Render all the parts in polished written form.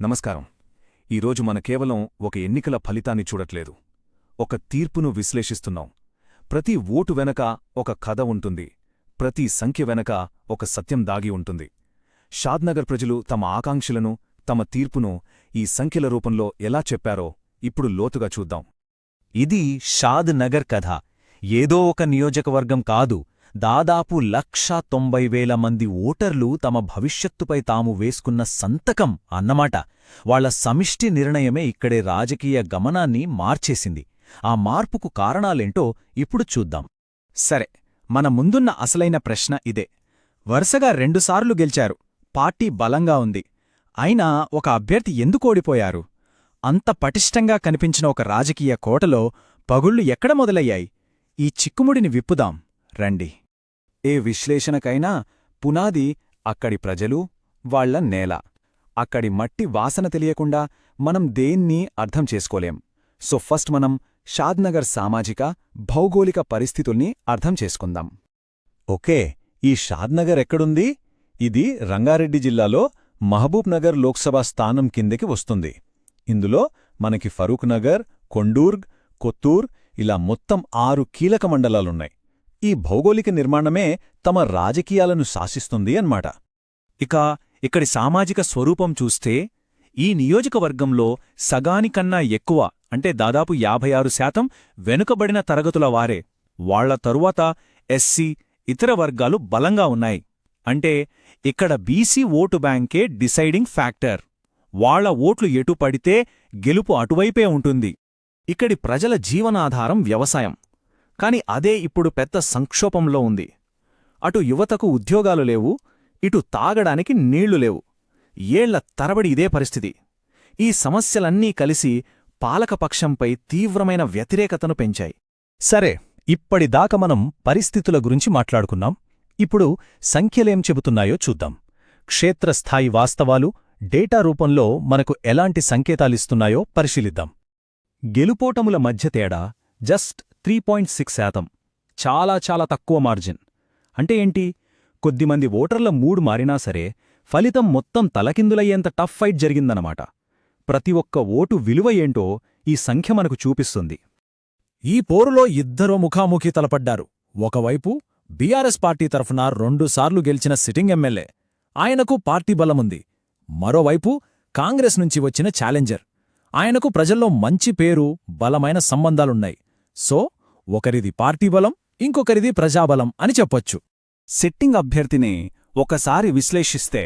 నమస్కారం. ఈరోజు మన కేవలం ఒక ఎన్నికల ఫలితాన్ని చూడట్లేదు, ఒక తీర్పును విశ్లేషిస్తున్నాం. ప్రతి ఓటు వెనక ఒక కథ ఉంటుంది, ప్రతి సంఖ్య వెనక ఒక సత్యం దాగి ఉంటుంది. షాద్నగర్ ప్రజలు తమ ఆకాంక్షలను, తమ తీర్పును ఈ సంఖ్యల రూపంలో ఎలా చెప్పారో ఇప్పుడు లోతుగా చూద్దాం. ఇది షాద్ నగర్ కథ. ఏదో ఒక నియోజకవర్గం కాదు, దాదాపు 1,90,000 మంది ఓటర్లు తమ భవిష్యత్తుపై తాము వేసుకున్న సంతకం అన్నమాట. వాళ్ల సమిష్టి నిర్ణయమే ఇక్కడే రాజకీయ గమనాన్ని మార్చేసింది. ఆ మార్పుకు కారణాలేంటో ఇప్పుడు చూద్దాం. సరే, మన ముందున్న అసలైన ప్రశ్న ఇదే. వరుసగా 2 సార్లు గెలిచారు, పార్టీ బలంగా ఉంది. అయినా ఒక అభ్యర్థి ఎందుకోడిపోయారు? అంత పటిష్టంగా కనిపించిన ఒక రాజకీయ కోటలో పగుళ్లు ఎక్కడ మొదలయ్యాయి? ఈ చిక్కుముడిని విప్పుదాం రండి. ఏ విశ్లేషణకైనా పునాది అక్కడి ప్రజలు, వాళ్ల నేల. అక్కడి మట్టి వాసన తెలియకుండా మనం దేన్నీ అర్థం చేసుకోలేం. సో ఫస్ట్ మనం షాద్నగర్ సామాజిక, భౌగోళిక పరిస్థితుల్ని అర్థం చేసుకుందాం. ఓకే, ఈ షాద్నగర్ ఎక్కడుంది? ఇది రంగారెడ్డి జిల్లాలో మహబూబ్ నగర్ లోక్సభ స్థానం కిందకి వస్తుంది. ఇందులో మనకి ఫరూక్ నగర్, కొండూర్గ్, కొత్తూర్ ఇలా మొత్తం 6 కీలక మండలాలున్నాయి. ఈ భౌగోళిక నిర్మాణమే తమ రాజకీయాలను శాసిస్తుంది అన్నమాట. ఇక ఇక్కడి సామాజిక స్వరూపం చూస్తే ఈ నియోజకవర్గంలో సగానికన్నా ఎక్కువ, అంటే దాదాపు 56% వెనుకబడిన తరగతుల వారే. వాళ్ల తరువాత ఎస్సీ, ఇతర వర్గాలు బలంగా ఉన్నాయి. అంటే ఇక్కడ బీసీ ఓటు బ్యాంకే డిసైడింగ్ ఫ్యాక్టర్. వాళ్ల ఓట్లు ఎటు పడితే గెలుపు అటువైపే ఉంటుంది. ఇక్కడి ప్రజల జీవనాధారం వ్యవసాయం. కాని అదే ఇప్పుడు పెద్ద సంక్షోభంలో ఉంది. అటు యువతకు ఉద్యోగాలు లేవు, ఇటు తాగడానికి నీళ్లు లేవు. ఏళ్ల తరబడి ఇదే పరిస్థితి. ఈ సమస్యలన్నీ కలిసి పాలకపక్షంపై తీవ్రమైన వ్యతిరేకతను పెంచాయి. సరే, ఇప్పటిదాకా మనం పరిస్థితుల గురించి మాట్లాడుకున్నాం. ఇప్పుడు సంఖ్యలేం చెబుతున్నాయో చూద్దాం. క్షేత్రస్థాయి వాస్తవాలు డేటా రూపంలో మనకు ఎలాంటి సంకేతాలిస్తున్నాయో పరిశీలిద్దాం. గెలుపోటముల మధ్య తేడా జస్ట్ 3.6%. చాలా తక్కువ మార్జిన్. అంటే ఏంటి? కొద్దిమంది ఓటర్ల మూడ్ మారినా సరే ఫలితం మొత్తం తలకిందులయ్యేంత టఫ్ ఫైట్ జరిగిందన్నమాట. ప్రతి ఒక్క ఓటు విలువ ఏంటో ఈ సంఖ్య మనకు చూపిస్తుంది. ఈ పోరులో ఇద్దరూ ముఖాముఖి తలపడ్డారు. ఒకవైపు బీఆర్ఎస్ పార్టీ తరఫున 2 సార్లు గెలిచిన సిట్టింగ్ ఎమ్మెల్యే, ఆయనకు పార్టీ బలముంది. మరోవైపు కాంగ్రెస్ నుంచి వచ్చిన ఛాలెంజర్, ఆయనకు ప్రజల్లో మంచి పేరు, బలమైన సంబంధాలున్నాయి. సో ఒకరిది పార్టీ బలం, ఇంకొకరిది ప్రజాబలం అని చెప్పొచ్చు. సిట్టింగ్ అభ్యర్థిని ఒకసారి విశ్లేషిస్తే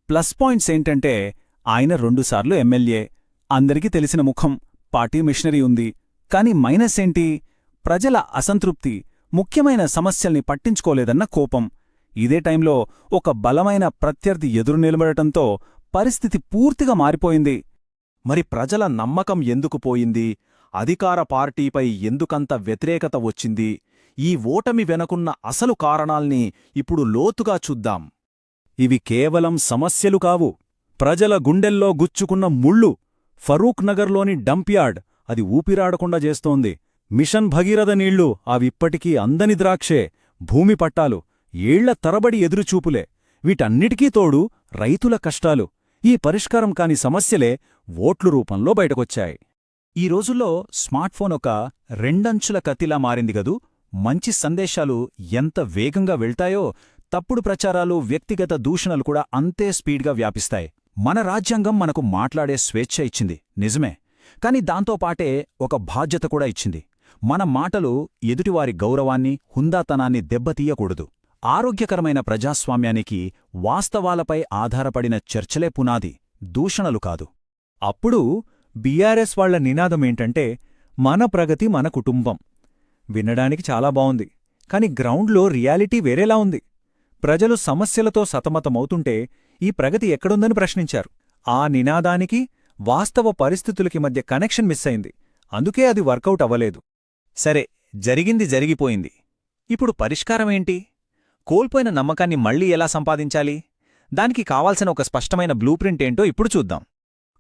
ప్లస్ పాయింట్స్ ఏంటంటే ఆయన 2 సార్లు ఎమ్మెల్యే, అందరికీ తెలిసిన ముఖం, పార్టీ మిషనరీ ఉంది. కాని మైనస్ ఏంటి? ప్రజల అసంతృప్తి, ముఖ్యమైన సమస్యల్ని పట్టించుకోలేదన్న కోపం. ఇదే టైంలో ఒక బలమైన ప్రత్యర్థి ఎదురు నిలబడటంతో పరిస్థితి పూర్తిగా మారిపోయింది. మరి ప్రజల నమ్మకం ఎందుకు పోయింది? అధికార పార్టీపై ఎందుకంత వ్యతిరేకత వచ్చింది? ఈ ఓటమి వెనకున్న అసలు కారణాల్ని ఇప్పుడు లోతుగా చూద్దాం. ఇవి కేవలం సమస్యలు కావు, ప్రజల గుండెల్లో గుచ్చుకున్న ముళ్ళు. ఫరూక్ నగర్లోని డంప్యార్డ్ అది ఊపిరాడకుండా చేస్తోంది. మిషన్ భగీరథ నీళ్లు అవిప్పటికీ అందని ద్రాక్షే. భూమి పట్టాలు ఏళ్ల తరబడి ఎదురుచూపులే. వీటన్నిటికీ తోడు రైతుల కష్టాలు. ఈ పరిష్కారం కాని సమస్యలే ఓట్లు రూపంలో బయటకొచ్చాయి. ఈ రోజుల్లో స్మార్ట్ఫోన్ ఒక రెండంచుల కత్తిలా మారింది గదూ. మంచి సందేశాలు ఎంత వేగంగా వెళ్తాయో, తప్పుడు ప్రచారాలు, వ్యక్తిగత దూషణలు కూడా అంతే స్పీడ్గా వ్యాపిస్తాయి. మన రాజ్యాంగం మనకు మాట్లాడే స్వేచ్ఛ ఇచ్చింది, నిజమే. కాని దాంతోపాటే ఒక బాధ్యత కూడా ఇచ్చింది. మన మాటలు ఎదుటివారి గౌరవాన్ని, హుందాతనాన్ని దెబ్బతీయకూడదు. ఆరోగ్యకరమైన ప్రజాస్వామ్యానికి వాస్తవాలపై ఆధారపడిన చర్చలే పునాది, దూషణలు కాదు. అప్పుడు బీఆర్ఎస్ వాళ్ల నినాదమేంటంటే మన ప్రగతి మన కుటుంబం. వినడానికి చాలా బావుంది, కాని గ్రౌండ్లో రియాలిటీ వేరేలా ఉంది. ప్రజలు సమస్యలతో సతమతమవుతుంటే ఈ ప్రగతి ఎక్కడుందని ప్రశ్నించారు. ఆ నినాదానికి వాస్తవ పరిస్థితులకి మధ్య కనెక్షన్ మిస్ అయింది. అందుకే అది వర్కౌట్ అవ్వలేదు. సరే, జరిగింది జరిగిపోయింది. ఇప్పుడు పరిష్కారమేంటి? కోల్పోయిన నమ్మకాన్ని మళ్లీ ఎలా సంపాదించాలి? దానికి కావాల్సిన ఒక స్పష్టమైన బ్లూప్రింట్ ఏంటో ఇప్పుడు చూద్దాం.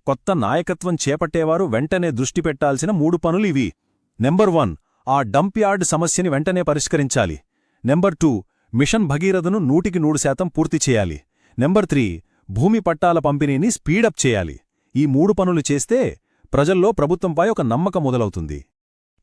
కొత్త నాయకత్వం చేపట్టేవారు వెంటనే దృష్టి పెట్టాల్సిన 3 పనులు ఇవి. నెంబర్ 1, ఆ డంప్యార్డ్ సమస్యని వెంటనే పరిష్కరించాలి. నెంబర్ 2, మిషన్ భగీరథను 100% పూర్తి చేయాలి. నెంబర్ 3, భూమి పట్టాల పంపిణీని స్పీడప్ చేయాలి. ఈ 3 పనులు చేస్తే ప్రజల్లో ప్రభుత్వంపై ఒక నమ్మకం మొదలవుతుంది.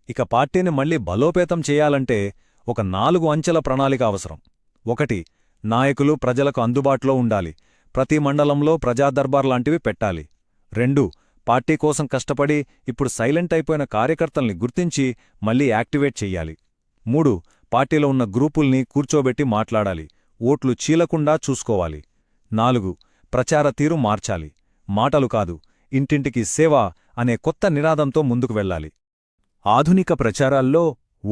ఇక పార్టీని మళ్లీ బలోపేతం చేయాలంటే ఒక 4 అంచెల ప్రణాళిక అవసరం. 1. నాయకులు ప్రజలకు అందుబాటులో ఉండాలి. ప్రతి మండలంలో ప్రజాదర్బార్ లాంటివి పెట్టాలి. 2. పార్టీ కోసం కష్టపడి ఇప్పుడు సైలెంట్ అయిపోయిన కార్యకర్తల్ని గుర్తించి మళ్లీ యాక్టివేట్ చెయ్యాలి. 3. పార్టీలో ఉన్న గ్రూపుల్ని కూర్చోబెట్టి మాట్లాడాలి. ఓట్లు చీలకుండా చూసుకోవాలి. 4. ప్రచార తీరు మార్చాలి. మాటలు కాదు, ఇంటింటికి సేవ అనే కొత్త నినాదంతో ముందుకు వెళ్ళాలి. ఆధునిక ప్రచారాల్లో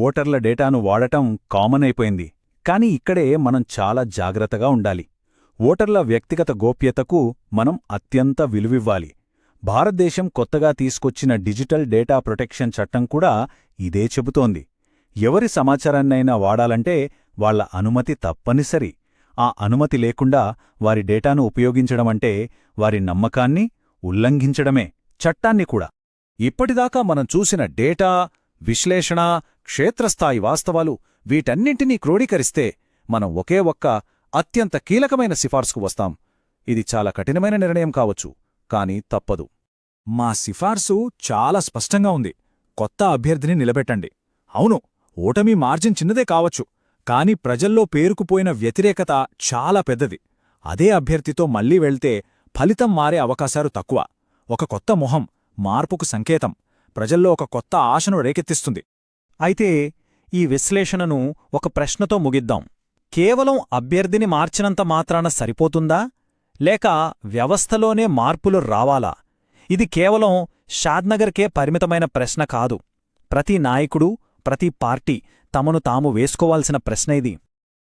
ఓటర్ల డేటాను వాడటం కామన్ అయిపోయింది. కాని ఇక్కడే మనం చాలా జాగ్రత్తగా ఉండాలి. ఓటర్ల వ్యక్తిగత గోప్యతకు మనం అత్యంత విలువివ్వాలి. భారతదేశం కొత్తగా తీసుకొచ్చిన డిజిటల్ డేటా ప్రొటెక్షన్ చట్టం కూడా ఇదే చెబుతోంది. ఎవరి సమాచారాన్నైనా వాడాలంటే వాళ్ల అనుమతి తప్పనిసరి. ఆ అనుమతి లేకుండా వారి డేటాను ఉపయోగించడమంటే వారి నమ్మకాన్ని ఉల్లంఘించడమే, చట్టాన్ని కూడా. ఇప్పటిదాకా మనం చూసిన డేటా, విశ్లేషణ, క్షేత్రస్థాయి వాస్తవాలు వీటన్నింటినీ క్రోడీకరిస్తే మనం ఒకే ఒక్క అత్యంత కీలకమైన సిఫార్సుకు వస్తాం. ఇది చాలా కఠినమైన నిర్ణయం కావచ్చు, కాని తప్పదు. మా సిఫార్సు చాలా స్పష్టంగా ఉంది. కొత్త అభ్యర్థిని నిలబెట్టండి. అవును, ఓటమి మార్జిన్ చిన్నదే కావచ్చు, కాని ప్రజల్లో పేరుకుపోయిన వ్యతిరేకత చాలా పెద్దది. అదే అభ్యర్థితో మళ్లీ వెళ్తే ఫలితం మారే అవకాశాలు తక్కువ. ఒక కొత్త మొహం మార్పుకు సంకేతం, ప్రజల్లో ఒక కొత్త ఆశను రేకెత్తిస్తుంది. అయితే ఈ విశ్లేషణను ఒక ప్రశ్నతో ముగిద్దాం. కేవలం అభ్యర్థిని మార్చినంత మాత్రాన సరిపోతుందా, లేక వ్యవస్థలోనే మార్పులు రావాలా? ఇది కేవలం షాద్నగర్కే పరిమితమైన ప్రశ్న కాదు. ప్రతి నాయకుడు, ప్రతి పార్టీ తమను తాము వేసుకోవాల్సిన ప్రశ్న ఇది.